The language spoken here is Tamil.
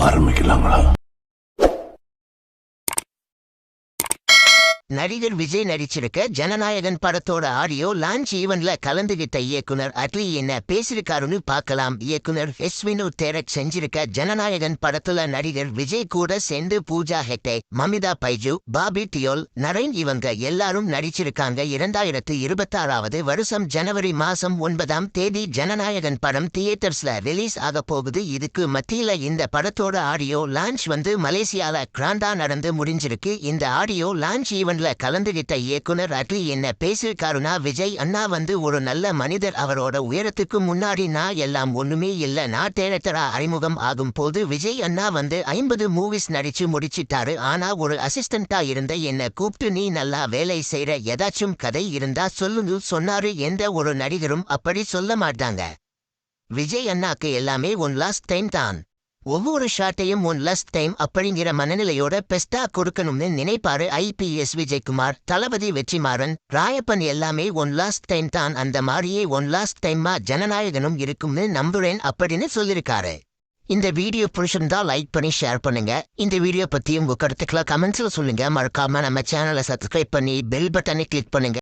ஆரம்பிக்கலாங்களா? நடிகர் விஜய் நடிச்சிருக்க ஜனநாயகன் படத்தோட ஆடியோ லான்ச் ஈவென்ட்ல கலந்துகிட்ட இயக்குனர் அட்லி என்ன பேசிருக்காருன்னு பார்க்கலாம். இயக்குனர் வினோத் தேரக் செஞ்சிருக்க ஜனநாயகன் படத்துல நடிகர் விஜய் கூட சேர்ந்து பூஜா ஹெக்டே, மமிதா பைஜு, பாபி டியோல், நரேன் இவங்க எல்லாரும் நடிச்சிருக்காங்க. 2026 வருஷம் ஜனவரி மாசம் 9ஆம் தேதி ஜனநாயகன் படம் தியேட்டர்ஸ்ல ரிலீஸ் ஆக போகுது. இதுக்கு மத்தியில இந்த படத்தோட ஆடியோ லான்ச் மலேசியால கிராண்டா நடந்து முடிஞ்சிருக்கு. இந்த ஆடியோ லான்ச் ஈவென்ட் கலந்துகிட்ட இயக்குனர் அட்லி என்ன பேசிருக்காருன்னா, விஜய் அண்ணா ஒரு நல்ல மனிதர். அவரோட உயரத்துக்கு முன்னாடி நான் எல்லாம் ஒண்ணுமே இல்ல. நான் டேரக்டரா அறிமுகம் ஆகும் போது விஜய் அண்ணா 50 மூவிஸ் நடிச்சு முடிச்சிட்டாரு. ஆனா ஒரு அசிஸ்டண்டா இருந்த என்ன கூப்பிட்டு நீ நல்லா வேலை செய்யற, ஏதாச்சும் கதை இருந்தா சொல்லுன்னு சொன்னாரு. எந்த ஒரு நடிகரும் அப்படி சொல்ல மாட்டாங்க. விஜய் அண்ணாக்கு எல்லாமே ஒன் லாஸ்ட் டைம் தான். ஒவ்வொரு ஷாட்டையும் ஒன் லாஸ்ட் டைம் அப்படிங்கிற மனநிலையோட பெஸ்டா கொடுக்கணும்னு நினைப்பாரு IPS விஜயகுமார். தளபதி வெற்றிமாறன், ராயப்பன் எல்லாமே ஒன் லாஸ்ட் டைம் தான். அந்த மாதிரியே ஒன் லாஸ்ட் டைமா ஜனநாயகனும் இருக்கும்னு நம்புறேன் அப்படின்னு சொல்லிருக்காரு. இந்த வீடியோ பிடிச்சிருந்தா லைக் பண்ணி ஷேர் பண்ணுங்க. இந்த வீடியோ பத்தி உங்க கருத்துக்களை கமெண்ட்ஸ்ல சொல்லுங்க. மறக்காம நம்ம சேனலை சப்ஸ்கிரைப் பண்ணி பெல் பட்டனை கிளிக் பண்ணுங்க.